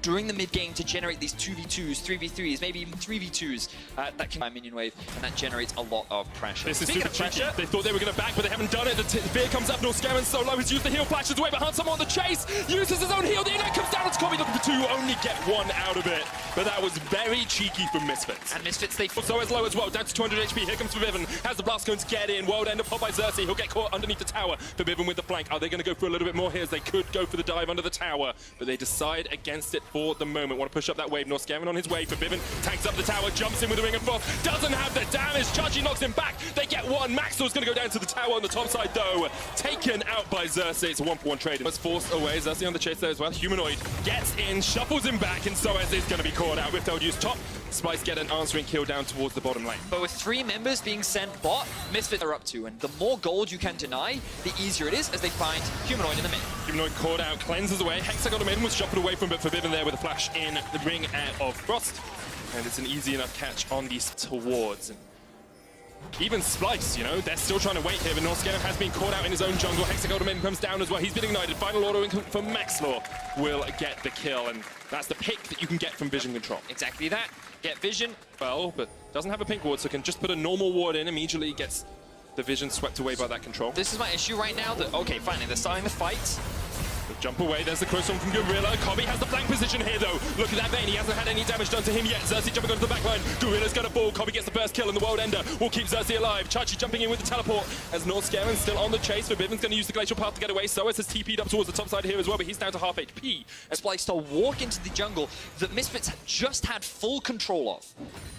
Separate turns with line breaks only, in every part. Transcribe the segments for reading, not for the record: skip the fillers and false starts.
during the mid game to generate these 2v2s, 3v3s, maybe even 3v2s that can buy minion wave, and that generates a lot of pressure.
This is super tricky. They thought they were going to back, but they haven't done it. The fear comes up, Norskaman solo. He's used the heal, flashes away, but Handsome on the chase. Uses his own heal. The ignite comes down. It's Kobe looking for two. Only get one out of it. But that was very cheeky from Misfits.
And Misfits, they...
So as low as well, down to 200 HP. Here comes Forbiven. Has the blast cones get in. World Ender pop by Xerxes. He'll get caught underneath the tower. Forbiven with the flank. Are they going to go for a little bit more here? As they could go for the dive under the tower, but they decide against it for the moment. Want to push up that wave. Norskaman on his way. Forbiven tags up the tower, jumps in with the Ring of Frost. Doesn't have the damage. Chachi knocks him back. They get one. Maxwell's going to go down to the tower on the top side, though. Taken out by Xerxes. It's a 1-for-1 trade. Was forced away. Xerxes on the chase there as well. Humanoid gets in, shuffles him back, and Soaz is going to be caught out. Rift use top. Splice get an answering kill down towards the bottom lane.
But with 3 members being sent bot, Misfits are up to, and the more gold you can deny, the easier it is as they find Humanoid in the mid.
Humanoid caught out, cleanses away. Hexagon in, was shuffled away from it. Forbiven there with a flash in the Ring of Frost. And it's an easy enough catch on these towards. And even Splice, you know, they're still trying to wait here, but Norskaman has been caught out in his own jungle. Hexagon comes down as well. He's been ignited. Final auto for Maxlaw will get the kill, and that's the pick that you can get from vision control.
Exactly that. Get vision.
Well, but doesn't have a pink ward, so can just put a normal ward in. Immediately gets the vision swept away by that control.
This is my issue right now. That okay, finally they're starting the fight.
Jump away, there's the crossing from Gorilla. Kobe has the flank position here though. Look at that Vayne, he hasn't had any damage done to him yet. Xerxes jumping onto the back line. Gorilla's gonna fall. Kobe gets the first kill and the World Ender will keep Xerxes alive. Chachi jumping in with the teleport as Norskaman still on the chase. Forbiven's gonna use the glacial path to get away. Soaz has TP'd up towards the top side here as well, but he's down to half HP.
And Splice to walk into the jungle that Misfits just had full control of.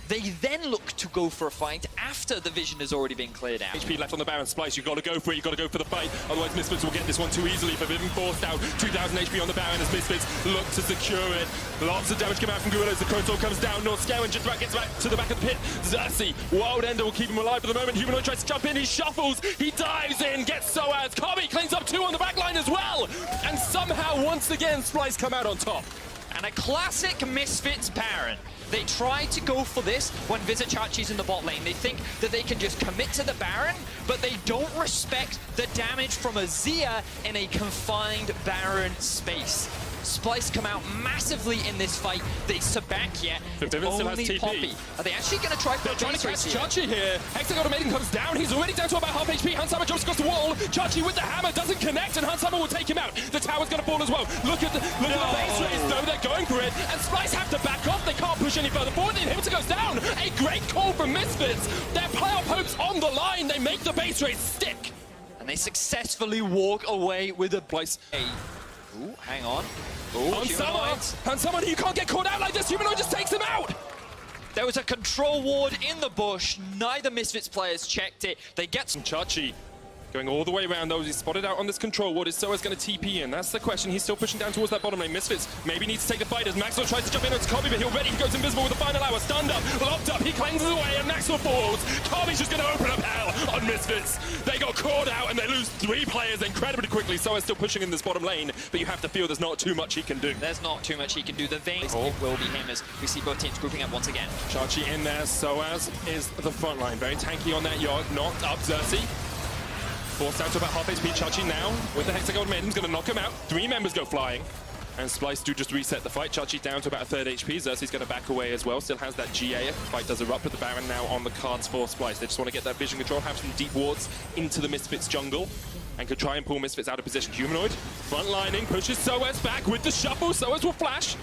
They then look to go for a fight after the vision has already been cleared out.
HP left on the Baron. Splice, you've got to go for it, you've got to go for the fight. Otherwise Misfits will get this one too easily. Forbiven forced out. 2,000 HP on the Baron as Misfits look to secure it. Lots of damage come out from Gorilla as the Crow comes down. Norskaman just about gets back to the back of the pit. Xerxes, Wild Ender will keep him alive for the moment. Humanoid tries to jump in, he shuffles, he dives in, gets Soaz. Kobe cleans up 2 on the back line as well. And somehow, once again, Splice come out on top.
And a classic Misfits Baron. They try to go for this when Visit Chachi's in the bot lane. They think that they can just commit to the Baron, but they don't respect the damage from a Zia in a confined Baron space. Splice come out massively in this fight. They back yet. It's only Poppy. Are they actually going to try for
They're trying to catch Chachi here. Hexagon comes down. He's already down to about half HP. Hansama jumps across the wall. Chachi with the hammer doesn't connect, and Hansama will take him out. The tower's going to fall as well. Look at the base race, though. They're going for it, and Splice have to back off. They can't push any further forward. The inhibitor goes down. A great call from Misfits. Their playoff hopes on the line. They make the base race stick.
And they successfully walk away with a Splice. Ooh, hang on.
Hansama, you can't get caught out like this. Humanoid just takes him out.
There was a control ward in the bush. Neither Misfits players checked it. They get some
Chachi going all the way around, though. He's spotted out on this control ward. Is Soaz going to TP in? That's the question. He's still pushing down towards that bottom lane. Misfits maybe needs to take the fight as Maxwell tries to jump in. It's Kobe, but he'll ready. He goes invisible with the final hour. Stunned up, locked up. He cleanses away, and Maxwell falls. Kobe's just going to open up hell on Misfits. They got caught out, and they lose 3 players incredibly quickly. Soaz still pushing in this bottom lane, but you have to feel there's not too much he can do.
There's not too much he can do. The Vayne it will be him as we see both teams grouping up once again.
Chachi in there. Soaz is the front line. Very tanky on that yard. Knocked up Xerxes. Forced down to about half HP. Chachi now with the Hexagon Maiden's going to knock him out. 3 members go flying. And Splice do just reset the fight. Chachi down to about a 3rd HP. Xerxes going to back away as well. Still has that GA if the fight does erupt, but the Baron now on the cards for Splice. They just want to get that vision control, have some deep wards into the Misfits jungle, and could try and pull Misfits out of position. Humanoid front lining, pushes Soaz back with the shuffle. Soaz will flash.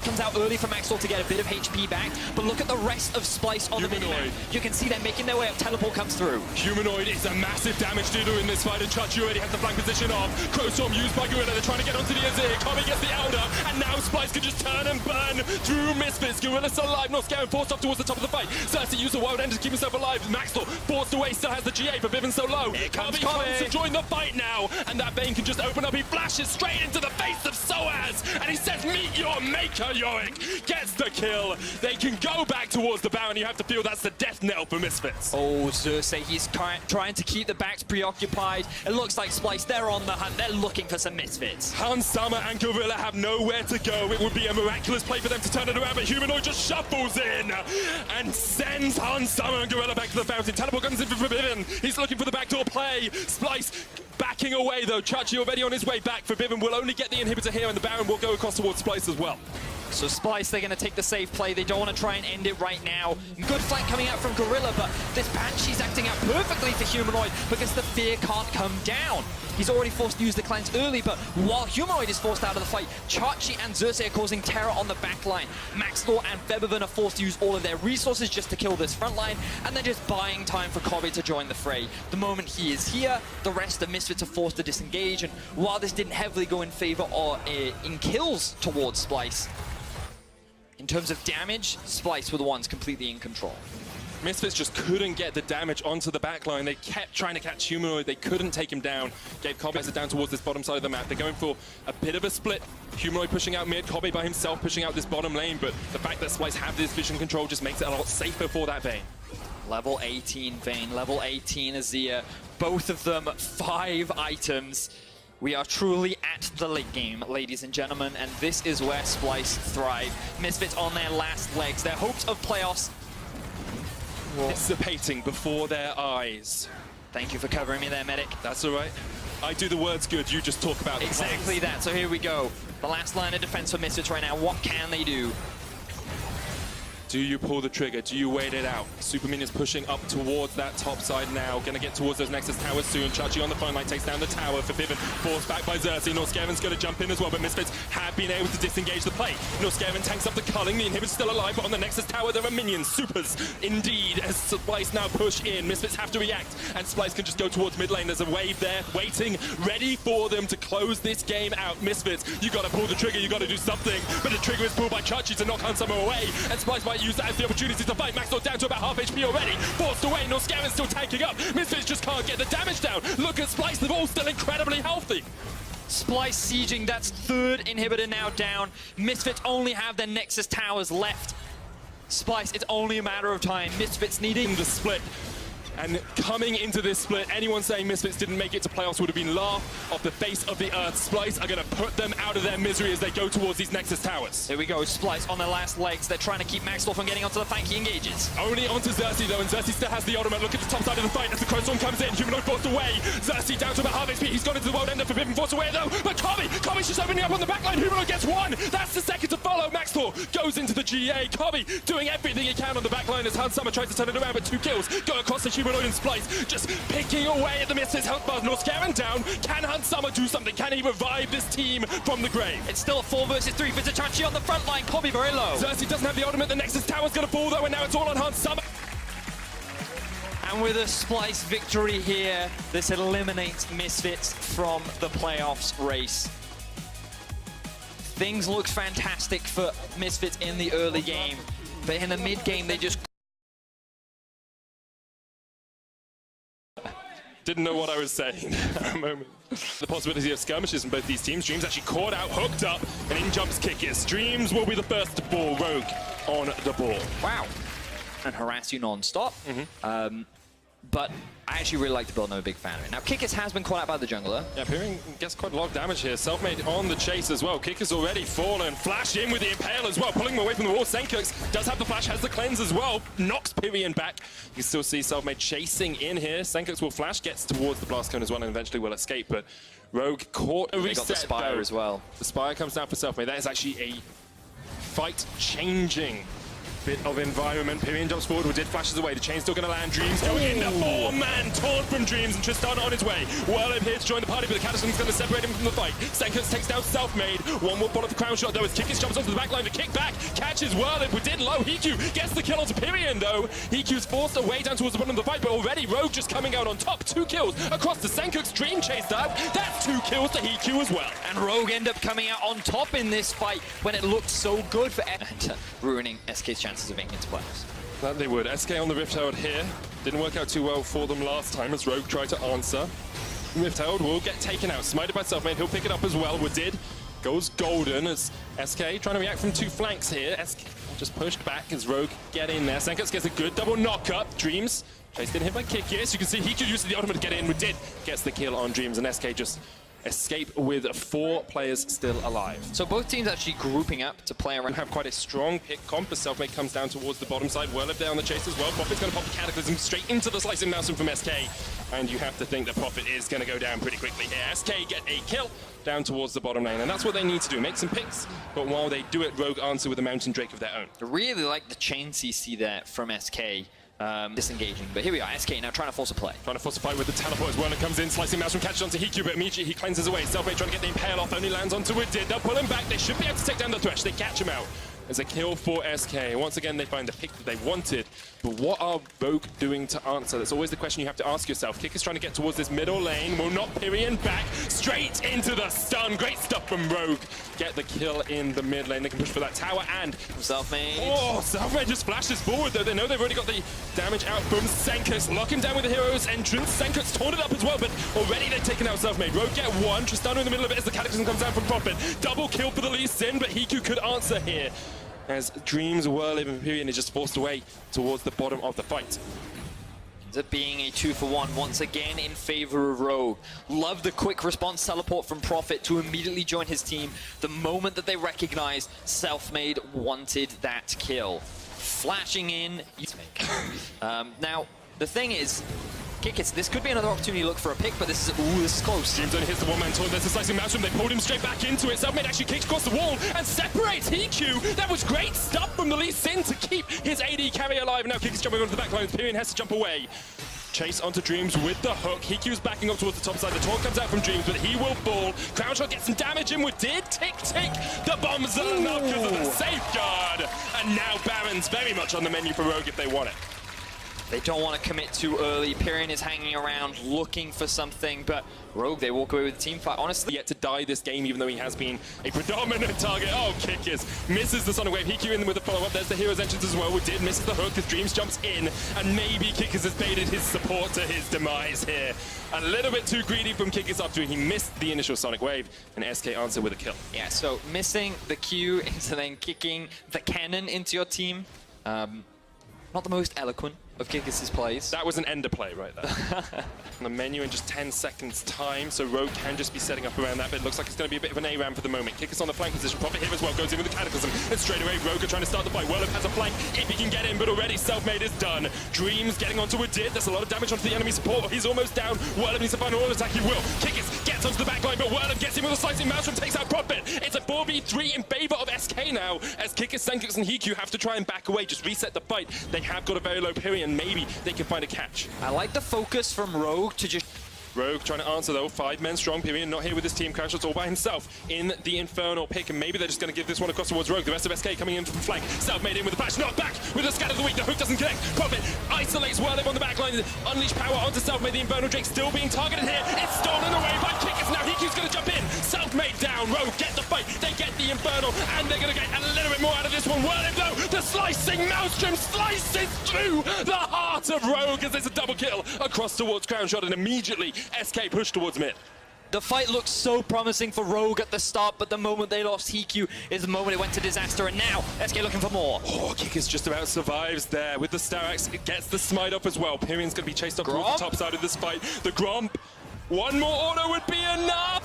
Comes out early for Maxwell to get a bit of HP back, but look at the rest of Splice on the minimap. You can see them making their way up. Teleport comes through.
Humanoid is a massive damage dealer in this fight, and Chachi already has the flank position off. Crowstorm used by Gorilla. They're trying to get onto the Azir. Kobe gets the Elder, and now Splice can just turn and burn through Misfits. Gorilla still alive. Norskaman forced up towards the top of the fight. Xerxes used the Wild Ender to keep himself alive. Maxwell forced away, still has the GA, but Forbiven so low. Kobe comes to join the fight now, and that Vayne can just open up. He flashes straight into the face of Soaz, and he says, "Meet your maker, Yorick." Gets the kill. They can go back towards the Baron. You have to feel that's the death knell for Misfits.
Oh, Xerxes, he's trying to keep the backs preoccupied. It looks like Splice, they're on the hunt. They're looking for some Misfits.
Hansama and Gorilla have nowhere to go. It would be a miraculous play for them to turn it around, but Humanoid just shuffles in and sends Hansama and Gorilla back to the fountain. Teleport comes in for Forbiven. He's looking for the backdoor play. Splice backing away though. Chachi already on his way back. Forbidden will only get the inhibitor here, and the Baron will go across towards Splice as well.
So Splice, they're going to take the safe play. They don't want to try and end it right now. Good flank coming out from Gorilla, but this Banshee's acting out perfectly for Humanoid because the fear can't come down. He's already forced to use the cleanse early, but while Humanoid is forced out of the fight, Chachi and Xerxes are causing terror on the backline. Maxthor and Febiven are forced to use all of their resources just to kill this front line, and they're just buying time for Kobe to join the fray. The moment he is here, the rest of Misfits are forced to disengage, and while this didn't heavily go in favor or in kills towards Splice, in terms of damage, Splice were the ones completely in control.
Misfits just couldn't get the damage onto the backline. They kept trying to catch Humanoid. They couldn't take him down. Gave Kobe down towards this bottom side of the map. They're going for a bit of a split. Humanoid pushing out mid, Kobe by himself pushing out this bottom lane, but the fact that Splice have this vision control just makes it a lot safer for that Vayne.
Level 18 Vayne, level 18 Azir. Both of them 5 items. We are truly at the late game, ladies and gentlemen, and this is where Splice thrive. Misfits on their last legs. Their hopes of playoffs
dissipating before their eyes.
Thank you for covering me there, Medic.
That's all right. I do the words good, you just talk about
exactly that. So here we go. The last line of defense for Misfits right now. What can they do?
Do you pull the trigger? Do you wait it out? Super Minions pushing up towards that top side now. Gonna get towards those Nexus towers soon. Chachi on the phone line takes down the tower. Forbidden forced back by Xerxes. Norskeven's gonna jump in as well, but Misfits have been able to disengage the play. Norskeven tanks up the culling. The inhibit's still alive, but on the Nexus tower there are minions. Supers indeed as Splice now push in. Misfits have to react, and Splice can just go towards mid lane. There's a wave there waiting, ready for them to close this game out. Misfits, you gotta pull the trigger, you gotta do something. But the trigger is pulled by Chachi to knock Hansama away, and Splice might use that as the opportunity to fight. Maxthor down to about half HP already. Forced away, Norskeven's still tanking up. Misfits just can't get the damage down. Look at Splice, they're all still incredibly healthy.
Splice sieging, that's 3rd inhibitor now down. Misfits only have their Nexus towers left. Splice, it's only a matter of time. Misfits needing
the split. And coming into this split, anyone saying Misfits didn't make it to playoffs would have been laughed off the face of the earth. Splice are going to put them out of their misery as they go towards these Nexus towers.
Here we go, Splice on their last legs. They're trying to keep Maxthor from getting onto the flank. He engages.
Only onto Xerxes though, and Xerxes still has the ultimate. Look at the top side of the fight as the Crow Storm comes in. Humanoid forced away. Xerxes down to about half HP. He's gone into the world ender. Forbidden forced away though. But Kobe's just opening up on the backline. Humanoid gets 1. That's the second to follow. Maxthor goes into the GA. Kobe doing everything he can on the backline as Hansama tries to turn it around, but 2 kills go across the Humanoid and Splice. Just picking away at the Misfits health bars. Norskeven down. Can Hansama do something? Can he revive this team from the grave?
It's still a 4 versus 3 for Chachi on the front line. Kobe very low.
Xerxes doesn't have the ultimate. The Nexus tower's going to fall though, and now it's all on Hansama.
And with a Splice victory here, this eliminates Misfits from the playoffs race. Things look fantastic for Misfits in the early game, but in the mid game they just
didn't know what I was saying for a moment. The possibility of skirmishes in both these teams. Dreams actually caught out, hooked up, and in jumps Kikis. Dreams will be the first to fall. Rogue on the ball.
Wow. And harass you non-stop. But I actually really like the build, I'm a big fan of it. Now, Kikis has been caught out by the jungler.
Yeah, Pyrian gets quite a lot of damage here. Selfmade on the chase as well. Kikis already fallen. Flash in with the Impale as well, pulling him away from the wall. Senkux does have the flash, has the cleanse as well. Knocks Pyrian back. You can still see Selfmade chasing in here. Senkux will flash, gets towards the blast cone as well, and eventually will escape. But Rogue caught a reset.
They got the Spire
though.
as well.
The Spire comes down for Selfmade. That is actually a fight-changing bit of environment. Pyrian jumps forward, did flashes away. The chain's still going to land. Dreams going in. The 4-man taunt from Dreams, and Tristan on his way. Whirlib here to join the party, but the Cataclysm's going to separate him from the fight. Senkux takes down Selfmade. One will follow the crown shot though as Kikis jumps onto the back line. The kick back catches Whirlib. We did low. Hiku gets the kill onto Pyrian though. Hiku's forced away down towards the bottom of the fight, but already Rogue just coming out on top. 2 kills across the Senkux. Dream chased out. That's 2 kills to Hiku as well.
And Rogue end up coming out on top in this fight when it looked so good for ruining SK's chances of making it to playoffs.
That they would. SK on the Rift Herald here. Didn't work out too well for them last time as Rogue tried to answer. Rift Herald will get taken out. Smited by Selfmade. He'll pick it up as well. Woodid goes golden as SK trying to react from 2 flanks here. SK just pushed back as Rogue get in there. Senkux gets a good double knock-up. Dreams chased in hit by Kikis. You can see he could use the ultimate to get in. Woodid gets the kill on Dreams, and SK just Escape with 4 players still alive.
So both teams actually grouping up to play around.
Have quite a strong pick comp as Selfmade comes down towards the bottom side. Whirlip there on the chase as well. Prophet's going to pop the Cataclysm straight into the slicing mouse from SK. And you have to think that Prophet is going to go down pretty quickly here. SK get a kill down towards the bottom lane, and that's what they need to do, make some picks, but while they do it, Rogue answer with a Mountain Drake of their own.
I really like the chain CC there from SK. Disengaging, but here we are, SK now trying to force a play.
Trying to force a fight with the teleport as Werner comes in, slicing mouse from catches onto Hiku, but immediately he cleanses away. Selfmade trying to get the impale off, only lands onto it. They'll pull him back, they should be able to take down the Thresh, they catch him out. There's a kill for SK. Once again, they find the pick that they wanted. But what are Rogue doing to answer? That's always the question you have to ask yourself. Kick is trying to get towards this middle lane. Will not Pyrian back. Straight into the stun. Great stuff from Rogue. Get the kill in the mid lane. They can push for that tower and...
Selfmade.
Oh, Selfmade just flashes forward though. They know they've already got the damage out from Senkos. Lock him down with the hero's entrance. Senkos torn it up as well, but already they've taken out Selfmade. Rogue get one. Tristano in the middle of it as the Cataclysm comes down from Prophet. Double kill for the Lee Sin, but Hiku could answer here, as Dreams Whirlip and Pyrian is just forced away towards the bottom of the fight.
Ends up being a 2-for-1 once again in favor of Rogue. Love the quick response teleport from Prophet to immediately join his team the moment that they recognized Selfmade wanted that kill. Flashing in. Now, the thing is, this could be another opportunity to look for a pick, but this is close.
Dreams only hits the one-man taunt. There's a slicing mouse from. They pulled him straight back into it. Selfmade actually kicks across the wall and separates Hiku. That was great stuff from the Lee Sin to keep his AD carry alive. Now Kick is jumping onto the back line. Pyrian has to jump away. Chase onto Dreams with the hook. Hikyu's backing up towards the top side. The taunt comes out from Dreams, but he will fall. Crown Shot gets some damage in with Did. Tick, tick. The bombs are enough because of the safeguard. And now Baron's very much on the menu for Rogue if they want it.
They don't want to commit too early. Pyrian is hanging around looking for something, but Rogue, they walk away with the team fight. Honestly,
yet to die this game, even though he has been a predominant target. Oh, Kickers misses the Sonic Wave. Hiku in them with a follow-up. There's the hero's entrance as well. We did misses the hook as Dreams jumps in, and maybe Kickers has baited his support to his demise here. A little bit too greedy from Kickers after he missed the initial Sonic Wave, and SK answer with a kill.
Yeah, so missing the Q into then kicking the cannon into your team. Not the most eloquent of Kickers' plays.
That was an ender play right there. On the menu in just 10 seconds time, so Rogue can just be setting up around that, but it looks like it's going to be a bit of an A-ram for the moment. Kickers on the flank position, Prophet here as well, goes in with the Cataclysm, and straight away Rogue are trying to start the fight. Whirlip has a flank, if he can get in, but already Selfmade is done. Dreams getting onto a Did, there's a lot of damage onto the enemy support, he's almost down. Whirlip needs to find an all attack, he will. Kickers gets onto the back line, but Whirlip gets in with a slicing mouse and takes out Prophet. It's a 4v3 in favor of SK now, as Kickers, Senkos, and Hiku have to try and back away, just reset the fight. They have got a very low Pyrian, maybe they can find a catch.
I like the focus from Rogue to just...
Rogue trying to answer though, 5 men strong, Pyrian not here with his team, Crashshot's all by himself in the Infernal pick, and maybe they're just going to give this one across towards Rogue. The rest of SK coming in from the flank, Selfmade in with the flash, knocked back with the scatter of the weak, the hook doesn't connect, Prophet isolates Whirlip on the back line, unleash power onto Selfmade, the Infernal Drake still being targeted here, it's stolen away by Kickers, now Hiku's going to jump in, Selfmade down, Rogue get the fight, they get the Infernal, and they're going to get a little bit more out of this one. Whirlip though, the slicing Maelstrom slices through the heart of Rogue as there's a double kill across towards Crown Shot, and immediately SK pushed towards mid.
The fight looked so promising for Rogue at the start, but the moment they lost Hiku is the moment it went to disaster, and now SK looking for more.
Oh, Kickers just about survives there with the Starax. It gets the smite up as well. Pyrian's going to be chased up towards the top side of this fight. The Gromp. One more auto would be enough.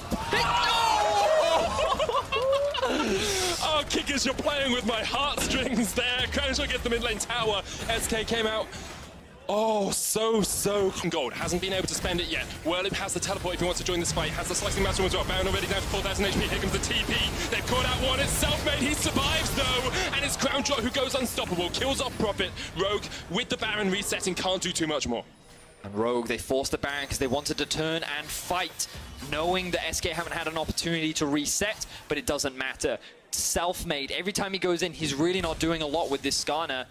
Oh, Kickers, you're playing with my heartstrings there. Crownshaw gets the mid lane tower. SK came out. Oh, so gold. Hasn't been able to spend it yet. Whirlip has the teleport if he wants to join this fight. Has the slicing master as well. Baron already down to 4,000 HP. Here comes the TP. They've caught out one. It's Selfmade. He survives though. And it's Crown Shot who goes unstoppable. Kills off Prophet. Rogue with the Baron resetting can't do too much more.
And Rogue, they forced the Baron because they wanted to turn and fight, knowing that SK haven't had an opportunity to reset, but it doesn't matter. Selfmade, every time he goes in, he's really not doing a lot with this Skarner.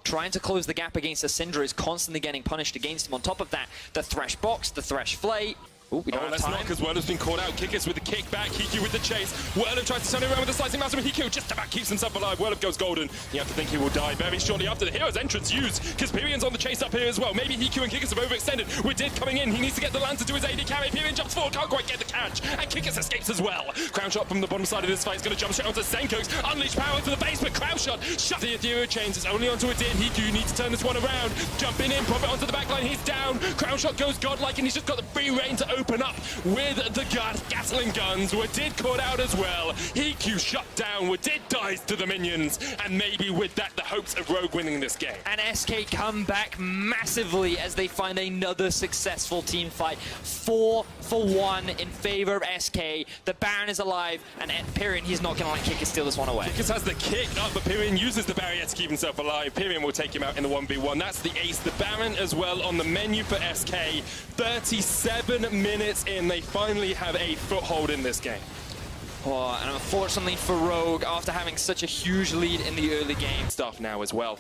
Trying to close the gap against a Syndra is constantly getting punished against him. On top of that, the Thresh box, the Thresh flay. Ooh, we don't have
that's
time.
not because Whirlip's been caught out. Kickers with the kickback, Hiku with the chase. Whirlip tries to turn it around with the slicing mouse, and Hiku just about keeps himself alive. Whirlip goes golden. You have to think he will die very shortly after the hero's entrance used, because Pyrian's on the chase up here as well. Maybe Hiku and Kickers have overextended. With Did coming in, he needs to get the Lance to do his AD carry. Pyrian jumps forward, can't quite get the catch, and Kickers escapes as well. Crown Shot from the bottom side of this fight is going to jump straight onto Senkos. Unleash power to the base, but Crown Shot shut the ethereal chains. It's only onto a Did. Hiku needs to turn this one around. Jumping in, Prophet onto the back line, he's down. Crown Shot goes godlike, and he's just got the free reign to open up with the Gatling guns. We did caught out as well. EQ shut down. We did dies to the minions. And maybe with that, the hopes of Rogue winning this game.
And SK come back massively as they find another successful team fight. 4-for-1 in favor of SK. The Baron is alive, and Pyrion, he's not going to let Kickers steal this one away.
Kickers has the kick up, but Pyrion uses the barrier to keep himself alive. Pyrion will take him out in the 1v1. That's the ace. The Baron as well on the menu for SK. 37 minutes in, they finally have a foothold in this game.
Oh, and unfortunately for Rogue, after having such a huge lead in the early game.
Stuff now as well.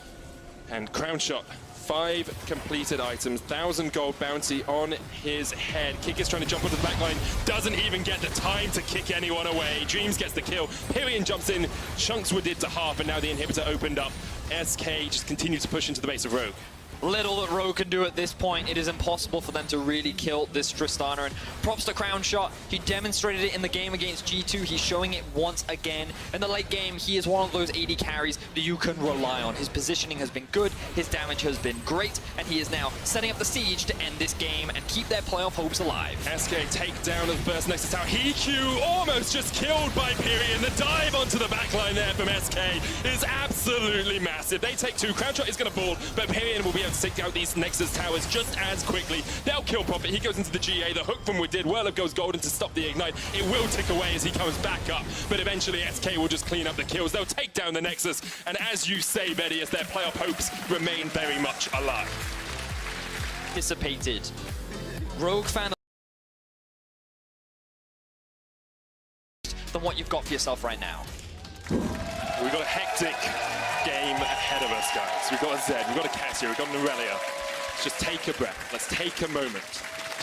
And Crown Shot, 5 completed items, 1,000 gold bounty on his head. Kick is trying to jump onto the back line, doesn't even get the time to kick anyone away. Dreams gets the kill, Pyrion jumps in, chunks were did to half, and now the inhibitor opened up. SK just continues to push into the base of Rogue.
Little that Rogue can do at this point. It is impossible for them to really kill this Tristana. And props to Crown Shot. He demonstrated it in the game against G2. He's showing it once again. In the late game, he is one of those AD carries that you can rely on. His positioning has been good. His damage has been great. And he is now setting up the siege to end this game and keep their playoff hopes alive.
SK take down of the first Nexus Tower. EQ almost just killed by Pyrion. The dive onto the backline there from SK is absolutely massive. They take 2. Crown Shot is going to ball, but Pyrion will be able to take out these Nexus Towers just as quickly. They'll kill Prophet. He goes into the GA. The hook from Widid. Whirlip goes golden to stop the ignite. It will tick away as he comes back up, but eventually SK will just clean up the kills. They'll take down the Nexus, and as you say, Betty, as their playoff hopes remain very much alive.
Dissipated. Rogue fan than what you've got for yourself right now.
We've got a hectic game ahead of us, guys. We've got a Zed, we've got a Cassia, we've got an Aurelia. Let's just take a breath. Let's take a moment.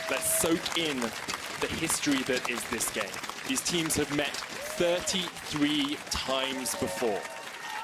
Let's soak in the history that is this game. These teams have met 33 times before.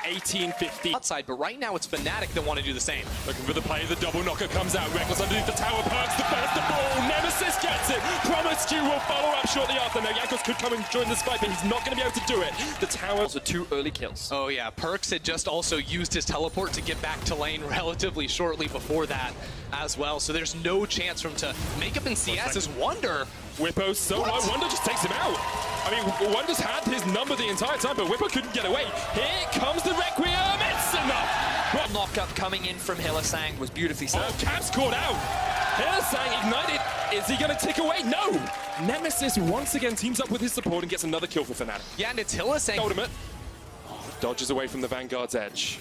18-15.
Outside, but right now it's Fnatic that want to do the same.
Looking for the play, the double knocker comes out. Reckless underneath the tower, Perks the first the ball. Nemesis gets it. Promised you will follow up shortly after. Now Jankos could come and join this fight, but he's not going to be able to do it. The tower.
Also 2 early kills.
Oh yeah, Perks had just also used his teleport to get back to lane relatively shortly before that as well. So there's no chance for him to make up in CS as Wonder.
Whippo so low, Wonder just takes him out. I mean, Wonder's had his number the entire time, but Whippo couldn't get away. Here comes the Requiem, it's enough!
Knockup coming in from Hylissang was beautifully set.
Oh, Cap's caught out. Hylissang ignited. Is he going to tick away? No! Nemesis once again teams up with his support and gets another kill for Fnatic.
Yeah, and it's Hylissang.
Ultimate. Dodges away from the Vanguard's edge.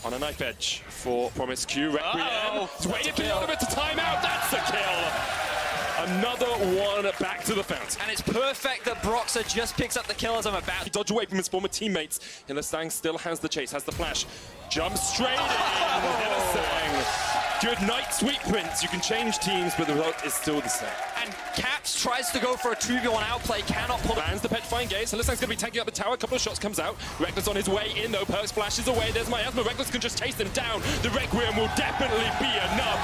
On a knife edge for Promise Q. Requiem. He's waiting for the ultimate to time out. That's the kill. Another one back to the fountain.
And it's perfect that Broxah just picks up the kill as I'm about
He dodged away from his former teammates. Hylissang still has the chase, has the flash. Jumps straight in. Hylissang. Good night, sweet prince. You can change teams, but the result is still the same.
And Caps tries to go for a 2v1 outplay, cannot pull it.
Lands the petrifying gaze. Hylissang's going to be tanking up the tower. A couple of shots comes out. Reckless on his way in, though. Perks flashes away. There's my asthma. Reckless can just chase them down. The Requiem will definitely be enough.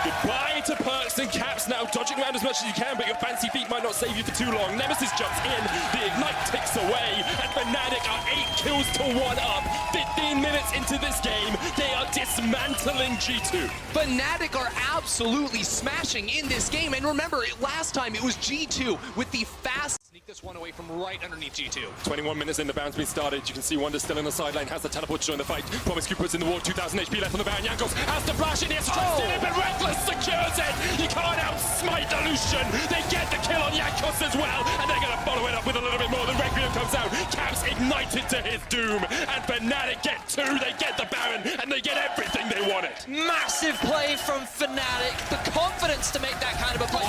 Goodbye to Perks and Caps now, dodging around as much as you can, but your fancy feet might not save you for too long. Nemesis jumps in, the Ignite ticks away, and Fnatic are 8 kills to 1 up. 15 minutes into this game, they are dismantling G2.
Fnatic are absolutely smashing in this game, and remember, last time it was G2 with the fast sneak this one away from right underneath G2.
21 minutes in, the bound's been started. You can see Wonder still in the side lane, has the teleport to join the fight. Promise Q puts in the wall, 2,000 HP left on the Baron. Jankos has to flash in, he has to trust in it, but Reckless secures it. You can't outsmite the Lucian. They get the kill on Jankos as well, and they're going to follow it up with a little bit more. The Requiem comes out, Caps ignited to his doom, and Fnatic get 2, they get the Baron, and they get everything they wanted.
Massive play from Fnatic, the confidence to make that kind of a play.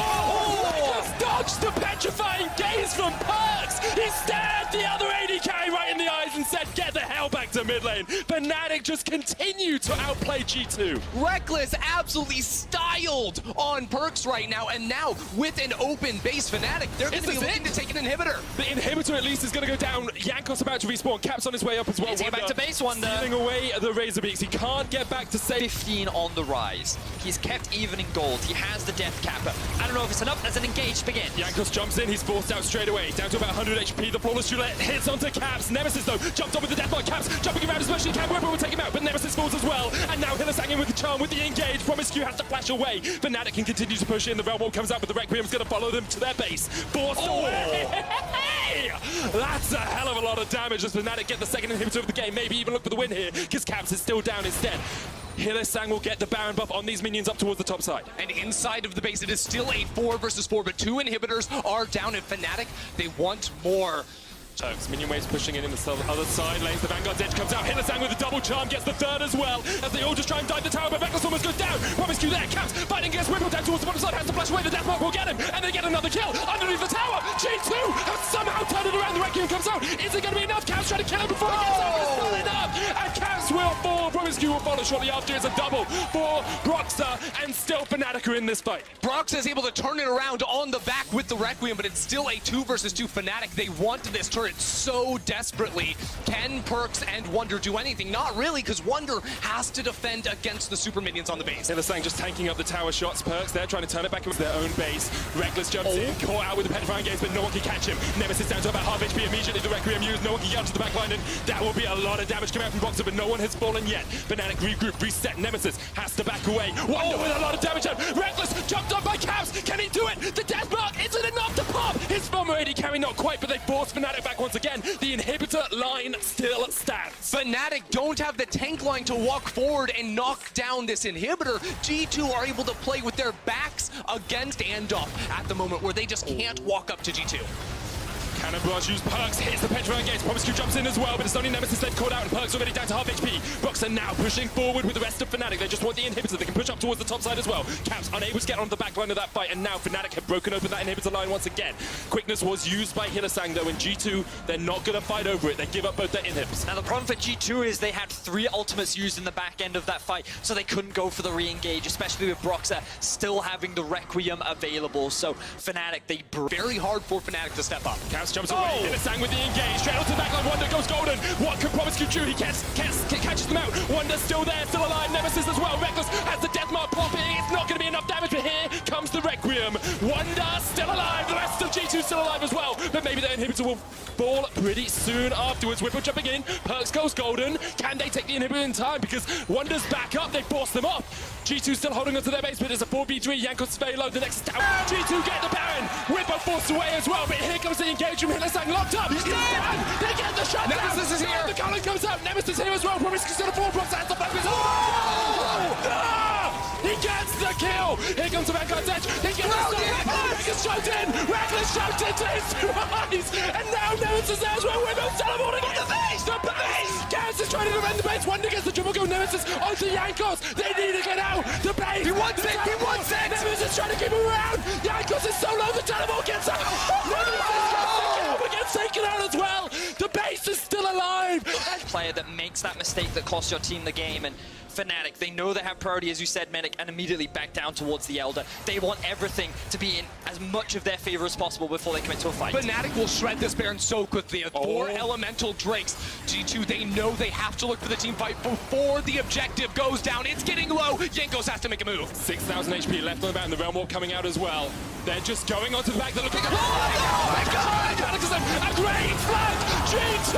Just dodged the petrifying gaze from Perks. He stared the other ADK right in the eyes and said, get the hell back to mid lane. Fnatic just continue to outplay G2.
Reckless absolutely styled on Perks right now, and now with an open base Fnatic, they're going to be looking to take an inhibitor.
The inhibitor at least is going to go down. Jankos about to respawn. Caps on his way up as well.
He's back to base, Wonder.
Stealing away the Razorbeaks. He can't get back to save.
15 on the rise. He's kept even in gold. He has the death capper. I don't know if it's enough as an engage begins.
Jankos jumps in. He's forced out straight away. Down to about 100 HP. The flawless roulette hits onto Caps. Nemesis, though, jumped up with the deathmark. Caps jumps jumping around as much as he can. Ripper will take him out, but Nemesis falls as well. And now Hylissang in with the charm, with the engage. Promiscu has to flash away. Fnatic can continue to push in. The Realm Warp comes out, but the Requiem's going to follow them to their base. Forced away. That's a hell of a lot of damage as Fnatic get the second inhibitor of the game. Maybe even look for the win here, because Caps is still down instead. Hylissang will get the Baron buff on these minions up towards the top side.
And inside of the base, it is still a 4 versus 4, but 2 inhibitors are down, and Fnatic, they want more.
Turks, minion waves pushing in the other side lanes. The Vanguard's edge comes out. Hylissang with a double charm gets the third as well. As they all just try and dive the tower, but Reckless almost goes down. Promiscu there, Caps fighting against Whipple down towards the bottom side. Has to flash away. The Deathmark will get him, and they get another kill underneath the tower. G2 has somehow turned it around. The Requiem comes out. Is it going to be enough? Caps trying to kill him before he gets out, but it's not enough. And Caps will fall. Promiscu will follow shortly after. It's a double for Broxah, and still Fnatic are in this fight.
Broxah is able to turn it around on the back with the Requiem, but it's still a 2 versus 2 Fnatic. They want this turret so desperately. Can Perks and Wonder do anything? Not really, because Wonder has to defend against the super minions on the base.
Hylissang just tanking up the tower shots. Perks there trying to turn it back into their own base. Reckless jumps in, caught out with the petrifying gaze, but no one can catch him. Nemesis down to about half HP immediately. The Requiem used, no one can get up to the back line, and that will be a lot of damage coming out from Boxer, but no one has fallen yet. Fnatic regroup, reset. Nemesis has to back away. Wonder with a lot of damage out. Reckless jumped on by Caps. Can he do it? The Deathmark isn't enough to pop. His Fulmerated carry not quite, but they force Fnatic back once again. The inhibitor line still stands.
Fnatic don't have the tank line to walk forward and knock down this inhibitor. G2 are able to play with their backs against Andalf at the moment, where they just can't walk up to G2.
Cannon Barrage used Perks, hits the petrifying gaze. Promiscu jumps in as well, but it's only Nemesis they've caught out, and Perks already down to half HP. Broxah now pushing forward with the rest of Fnatic. They just want the inhibitor. They can push up towards the top side as well. Caps unable to get on the back line of that fight, and now Fnatic have broken open that inhibitor line once again. Quickness was used by Hylissang though, and G2, they're not going to fight over it. They give up both their inhibs.
Now the problem for G2 is they had 3 ultimates used in the back end of that fight, so they couldn't go for the re-engage, especially with Broxah still having the Requiem available. So Fnatic, they
very hard for Fnatic to step up.
Caps jumps away. Hylissang with the engage, straight onto the backline. Wonder goes golden. What can Promiscu do? He catches them out. Wonder's still there, still alive. Nemesis as well. Reckless has the Deathmark popping. It's not going to be enough damage, but here comes the Requiem. Wonder still alive. The rest of G2 still alive as well. But maybe the inhibitor will fall pretty soon afterwards. Whipple jumping in. Perks goes golden. Can they take the inhibitor in time? Because Wonder's back up. They force them off. G2 still holding onto their base, but it's a 4v3. Jankos very low. The next tower. G2 get the Baron. Whipple forced away as well, but here comes the engage from Hylissang. Locked up. He's down. They get the shot.
Nemesis is here.
The Colin comes out. Nemesis here as well. Promiscu's going to fall. Broxah has the back. He gets the kill. Here comes the Vanguard's edge. He gets the Reckless jumped in. Reckless jumped into his 2 eyes. And now Nemesis there as well. Whipple's teleporting in the base. The base. Gaz is trying to defend the base. Wonder gets the triple kill. Nemesis onto Jankos. They need to get out. The base. He wants it. He wants it. Nemesis is trying to keep him around. Jankos is so low. The teleport gets out. Nemesis gets the kill, but gets taken out as well. The base is still alive.
player that makes that mistake that costs your team the game. And Fnatic, they know they have priority, as you said, Medic, and immediately back down towards the Elder. They want everything to be in as much of their favor as possible before they commit to a fight.
Fnatic will shred this Baron so quickly. 4 elemental Drakes. G2, they know they have to look for the team fight before the objective goes down. It's getting low. Jankos has to make a move.
6,000 HP left on the bat, and the Realm Warp coming out as well. They're just going onto the back. They're looking at...
Oh my God!
A great flank! G2,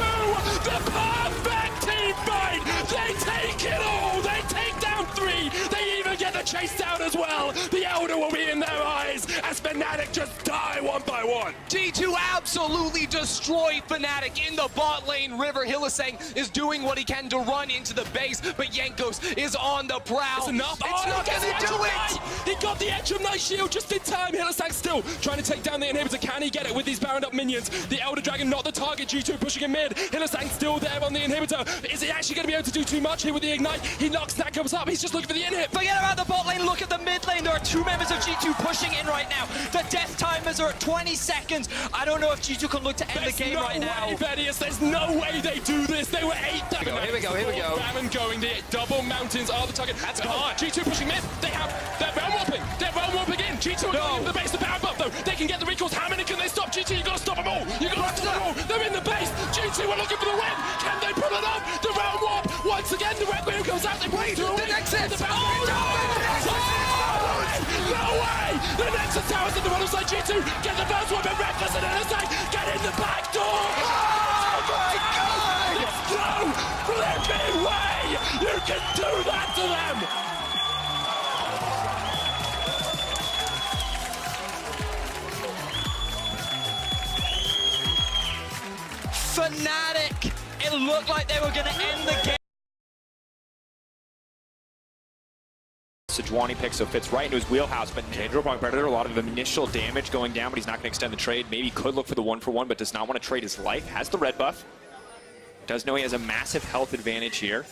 the perfect team fight! They take it all! They take down 3! They even get the chase down as well! The Elder will be in their eyes as Fnatic just die one by one!
G2 absolutely destroy Fnatic in the bot lane. River Hylissang is doing what he can to run into the base, but Jankos is on the prowl.
It's enough.
It's not gonna do it!
He got the Edge of Night Shield just in time. Hylissang still trying to take down the inhibitor. Can he get it with these Baroned up minions? The Elder Dragon not the target. G2 pushing him mid. Hylissang still there on the inhibitor. Is he actually going to be able to do too much here with the Ignite? He knocks that comes up. He's just looking for the inhib.
Forget about the bot lane. Look at the mid lane. There are 2 members of G2 pushing in right now. The death timers are at 20 seconds. I don't know if G2 can look to end the game right now.
There's no way they do this. They were 8 down.
Here we go.
Baron going. The double mountains are the target. That's gone. G2 pushing mid. They have their Realm Warping. They're Realm Warping in. G2 are going into the base. The Baron buff though. They can get the recalls. How many can they stop? G2, you got to stop them all. You got to stop them all. They're in the base. G2 are looking for the win. Can they pull it off? The Realm Warp. Once again, the Requiem comes out. They play through the Nexus. No way! The Nexus towers in the bottom side. G2 get the first one, but Reckless and Hylissang get in the back door. Oh my God! Let's go!
Fnatic! It looked like they were going to end the game.
Sejuani picks, so fits right into his wheelhouse, but Danger Predator, a lot of initial damage going down, but he's not going to extend the trade. Maybe could look for the 1-for-1, but does not want to trade his life. Has the red buff. Does know he has a massive health advantage here.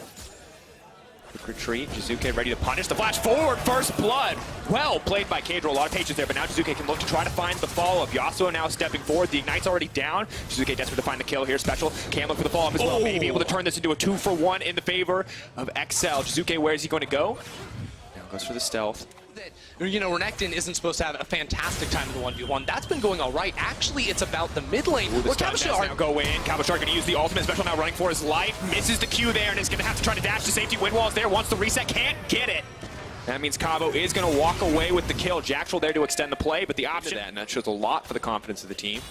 Quick retreat, Jizuke ready to punish. The flash forward, first blood. Well played by Kadro, a lot of patience there, but now Jizuke can look to try to find the follow-up. Yasuo now stepping forward, the Ignite's already down. Jizuke desperate to find the kill here, Special can look for the follow-up as well. Maybe able to turn this into a 2-for-1 in the favor of XL. Jizuke, where is he going to go? Goes for the stealth.
You know, Renekton isn't supposed to have a fantastic time in the 1v1. That's been going all right. Actually, it's about the mid lane. Where
Cabochard now go in. Cabochard going to use the ultimate special now, running for his life. Misses the Q there, and is going to have to try to dash to safety. Windwall's there, wants the reset, can't get it. That means Cabo is going to walk away with the kill. Jaxtrol there to extend the play, but the option, and that shows a lot for the confidence of the team.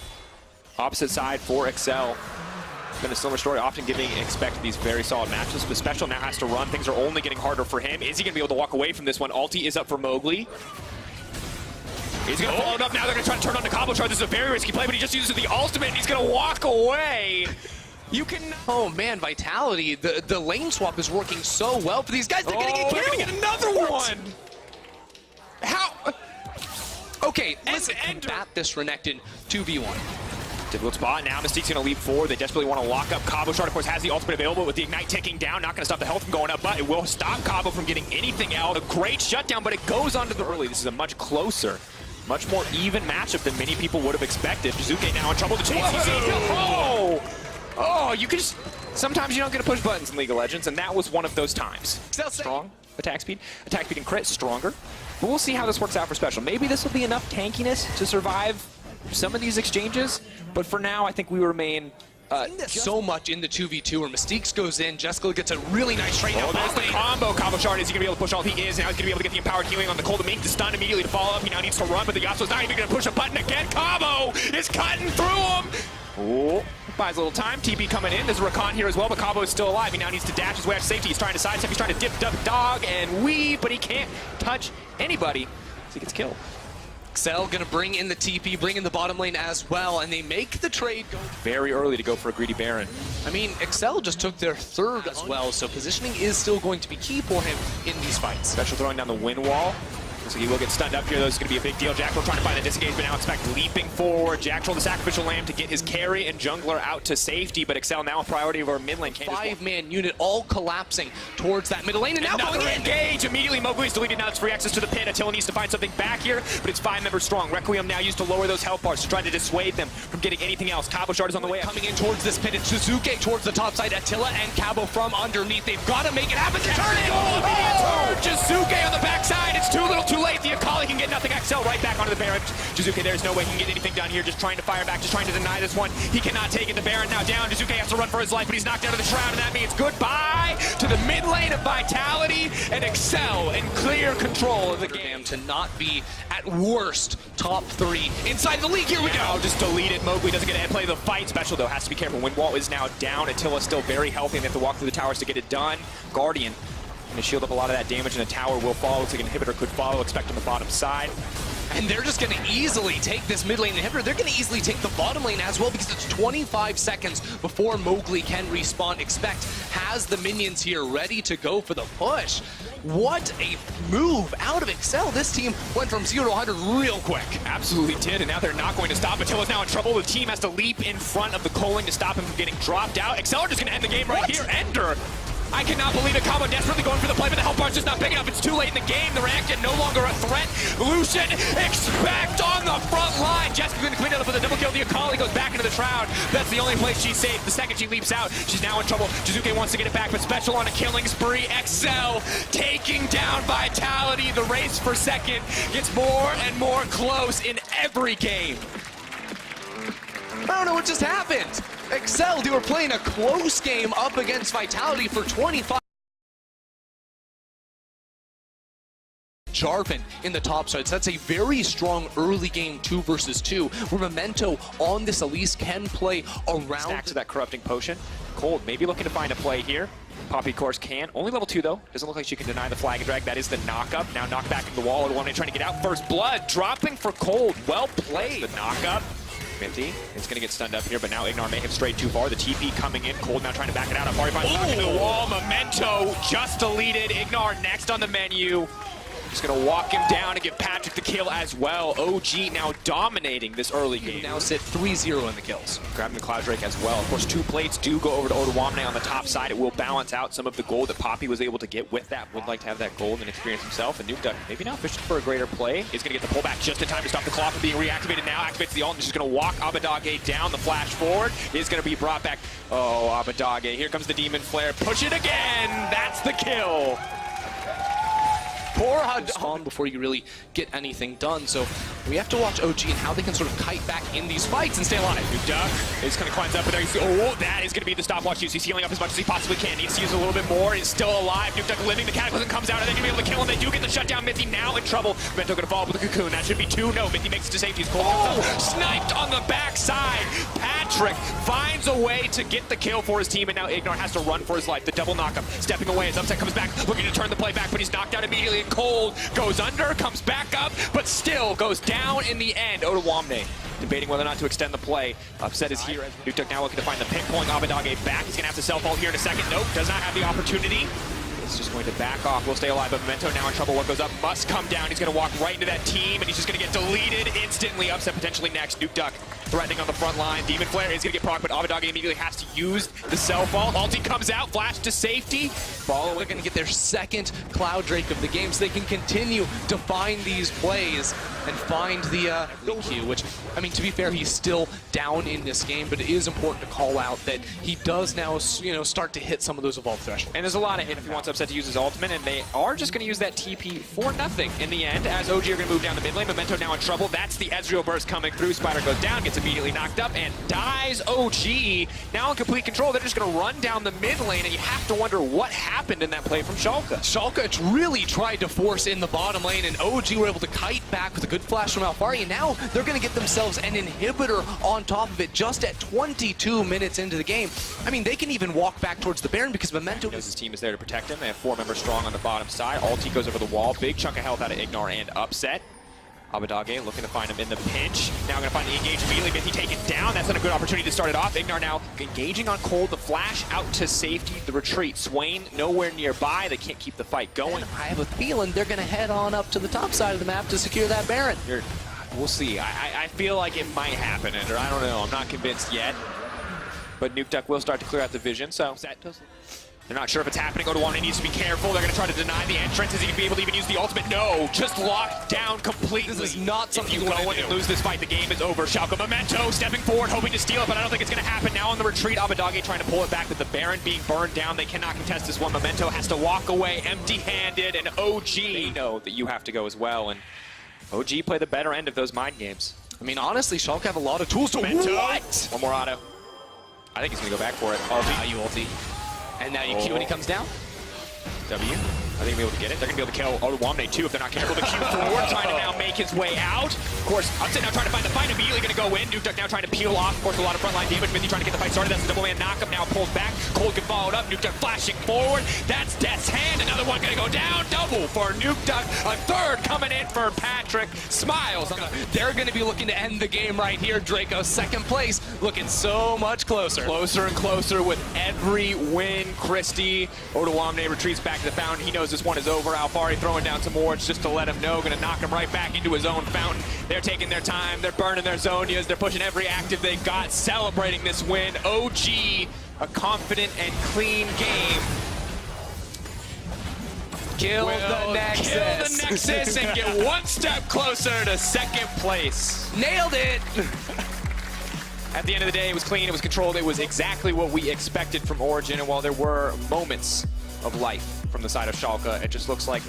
Opposite side for XL. Been a similar story, often expect these very solid matches, but Special now has to run. Things are only getting harder for him. Is he going to be able to walk away from this one? Ulti is up for Mowgli. He's going to follow it up. Now they're going to try to turn on the Cabochard. This is a very risky play, but he just uses the ultimate, and he's going to walk away. You can...
Oh, man, Vitality. The lane swap is working so well for these guys. They're going to get killed.
They're going to get another one. How?
Okay, let's combat this Renekton 2v1.
Difficult spot. Now Mystique's going to leap forward. They desperately want to lock up. Cabochard, of course, has the ultimate available with the Ignite ticking down. Not going to stop the health from going up, but it will stop Cabo from getting anything else. A great shutdown, but it goes onto the early. This is a much closer, much more even matchup than many people would have expected. Jizuke now in trouble to chase. Oh, you can just... Sometimes you don't get to push buttons in League of Legends, and that was one of those times. Strong attack speed and crit, stronger. But we'll see how this works out for Special. Maybe this will be enough tankiness to survive some of these exchanges, but for now, I think we remain
so much in the 2v2 where Mystiques goes in, Jessica gets a really nice trade.
Oh, there's the combo. Cabochard, is he going to be able to push all he is? Now he's going to be able to get the empowered healing on the Cold Mink to stun immediately to follow up. He now needs to run, but the Yasuo's not even going to push a button again. Cabo is cutting through him. Oh, buys a little time. TP coming in. There's a Rakan here as well, but Cabo is still alive. He now needs to dash his way out to safety. He's trying to sidestep. He's trying to dip, duck, dog, and weave, but he can't touch anybody, so he gets killed.
XL gonna bring in the TP, bring in the bottom lane as well, and they make the trade go
very early to go for a greedy Baron.
I mean, XL just took their third as well, so positioning is still going to be key for him in these fights.
Special throwing down the wind wall. So he will get stunned up here, though. It's going to be a big deal. Jaxtrol trying to find the disengage, but now expect leaping forward. Jaxtrol, the sacrificial lamb, to get his carry and jungler out to safety, but XL now a priority of our mid lane.
Five-man unit all collapsing towards that middle lane, and now going in.
Engage! Immediately, Mowgli's deleted. Now it's free access to the pit. Attila needs to find something back here, but it's 5 members strong. Requiem now used to lower those health bars to try to dissuade them from getting anything else. Cabochard is on the way up.
Coming in towards this pit, it's Jizuke towards the top side. Attila and Cabo from underneath. They've got to make it happen. Turn it!
Oh! Jizuke on the backside. It's too little too late. The Akali can get nothing. XL right back onto the Baron. Jizuke, there's no way he can get anything done here. Just trying to fire back, just trying to deny this one. He cannot take it. The Baron now down. Jizuke has to run for his life, but he's knocked out of the shroud, and that means goodbye to the mid lane of Vitality and XL in clear control of the game.
To not be, at worst, top 3 inside the league. Here we go.
Just deleted. Mowgli doesn't get to play the fight. Special, though, has to be careful. Windwall is now down. Attila's still very healthy, and they have to walk through the towers to get it done. Guardian going to shield up a lot of that damage, and the tower will follow. Looks like an inhibitor could follow. Expect on the bottom side.
And they're just going to easily take this mid lane inhibitor. They're going to easily take the bottom lane as well, because it's 25 seconds before Mowgli can respawn. Expect has the minions here ready to go for the push. What a move out of XL. This team went from 0 to 100 real quick.
Absolutely did, and now they're not going to stop. Attila's now in trouble. The team has to leap in front of the Coling to stop him from getting dropped out. XL are just going to end the game right here. Ender. I cannot believe it. Cabo desperately going for the play, but the health bar's just not big enough. It's too late in the game. The Renekton no longer a threat. Lucian, expect on the front line. Jessica going to clean it up with a double kill. The Akali goes back into the shroud. That's the only place she's safe. The second she leaps out, she's now in trouble. Jizuke wants to get it back, but Special on a killing spree. XL taking down Vitality. The race for second gets more and more close in every game.
I don't know what just happened. XL, they were playing a close game up against Vitality for 25. Jarvan in the top side. So that's a very strong early game 2 versus 2, where Memento on this Elise can play around.
Stacks of that corrupting potion. Cold maybe looking to find a play here. Poppy, of course, can. Only level 2, though. Doesn't look like she can deny the flag and drag. That is the knock-up. Now knocked back into the wall. One trying to get out. First blood dropping for Cold. Well played. The knock-up. Smithy is going to get stunned up here, but now Ignar may have strayed too far. The TP coming in, Cold now trying to back it out. Afari finds into the wall. Memento just deleted. Ignar next on the menu. Just going to walk him down and give Patrick the kill as well. OG now dominating this early game.
Now sit 3-0 in the kills.
Grabbing the Cloud Drake as well. Of course, 2 plates do go over to Oduwamne on the top side. It will balance out some of the gold that Poppy was able to get with that. Would like to have that gold and experience himself. And Nukeduck maybe now fishing for a greater play. He's going to get the pullback just in time to stop the claw from being reactivated now. Activates the ult and just going to walk Abadage down. The flash forward is going to be brought back. Oh, Abadage. Here comes the Demon Flare. Push it again. That's the kill.
Poor spawn before you really get anything done. So we have to watch OG and how they can sort of kite back in these fights and stay alive.
Nukeduck is going to cleanse up, but oh, that is going to be the stopwatch use. He's healing up as much as he possibly can. Needs to use a little bit more. He's still alive. Nukeduck living. The Cataclysm comes out, and they're going to be able to kill him. They do get the shutdown. Mithy now in trouble. Memento going to fall up with a cocoon. That should be 2. No, Mithy makes it to safety. He's cold. Sniped on the backside. Patrick finds a way to get the kill for his team, and now Ignar has to run for his life. The double knockup. Stepping away as Upset comes back, looking to turn the play back, but he's knocked out immediately. And Cold goes under, comes back up, but still goes down in the end. Oduwamne debating whether or not to extend the play. Upset is here. Nukeduck now looking to find the pick, pulling Abadage back. He's going to have to self-ult here in a second. Nope, does not have the opportunity. It's just going to back off. Will stay alive, but Memento now in trouble. What goes up must come down. He's going to walk right into that team, and he's just going to get deleted instantly. Upset potentially next. Nukeduck threatening on the front line. Demon Flare is going to get proc, but Abadage immediately has to use the self-ult. Ulti comes out, flash to safety.
They're going to get their second Cloud Drake of the game, so they can continue to find these plays and find the Q, which, I mean, to be fair, he's still down in this game, but it is important to call out that he does now, start to hit some of those evolved thresholds.
And there's a lot of hit if he wants Upset to use his ultimate, and they are just going to use that TP for nothing in the end, as OG are going to move down the mid lane. Memento now in trouble. That's the Ezreal burst coming through. Spider goes down, gets immediately knocked up, and dies. OG now in complete control. They're just going to run down the mid lane, and you have to wonder what happened in that play from Schalke.
Schalke really tried to force in the bottom lane, and OG were able to kite back with a good flash from Alfari, and now they're going to get themselves an inhibitor on top of it just at 22 minutes into the game. I mean, they can even walk back towards the Baron because Memento
knows his team is there to protect him. They have 4 members strong on the bottom side. Ulti goes over the wall. Big chunk of health out of Ignar and Upset. Abadage looking to find him in the pinch. Now going to find the engage immediately. Mithy taken down. That's not a good opportunity to start it off. Ignar now engaging on Cold. The flash out to safety. The retreat. Swain nowhere nearby. They can't keep the fight going.
And I have a feeling they're going to head on up to the top side of the map to secure that Baron.
We'll see. I feel like it might happen, Ender. I don't know. I'm not convinced yet. But Nukeduck will start to clear out the vision, so they're not sure if it's happening. Oduwamne needs to be careful. They're going to try to deny the entrance. Is he going to be able to even use the ultimate? No, just locked down completely.
This is not something
you go in and lose this fight. The game is over. Schalke Memento stepping forward, hoping to steal it, but I don't think it's going to happen. Now on the retreat, Abadage trying to pull it back, with the Baron being burned down. They cannot contest this one. Memento has to walk away empty-handed, and OG, they know that you have to go as well, and OG play the better end of those mind games.
I mean, honestly, Schalke have a lot of tools to
what? One more auto. I think he's going to go back for it.
Ulti. You ulti. And now you Q when he comes down.
W. I think they'll be able to get it. They're going to be able to kill Oduwamne too if they're not careful. The Q forward, trying to now make his way out. Of course, Upset now trying to find the fight, immediately going to go in. Nukeduck now trying to peel off. Of course, a lot of frontline damage. Mithy trying to get the fight started. That's a double man knockup. Now pulled back. Cold can follow it up. Nukeduck flashing forward. That's Death's Hand. Another one going to go down. Double for Nukeduck. A third coming in for Patrick. Smiles.
They're going to be looking to end the game right here. Draco, second place, looking so much closer.
Closer and closer with every win. Christie. Oduwamne retreats back to the fountain. He knows this one is over. Alfari throwing down some wards just to let him know. Going to knock him right back into his own fountain. They're taking their time. They're burning their Zonias. They're pushing every active they got, celebrating this win. OG, a confident and clean game.
Kill the Nexus
and get one step closer to second place.
Nailed it.
At the end of the day, it was clean, it was controlled, it was exactly what we expected from Origin, and while there were moments of life from the side of Schalke, it just looks like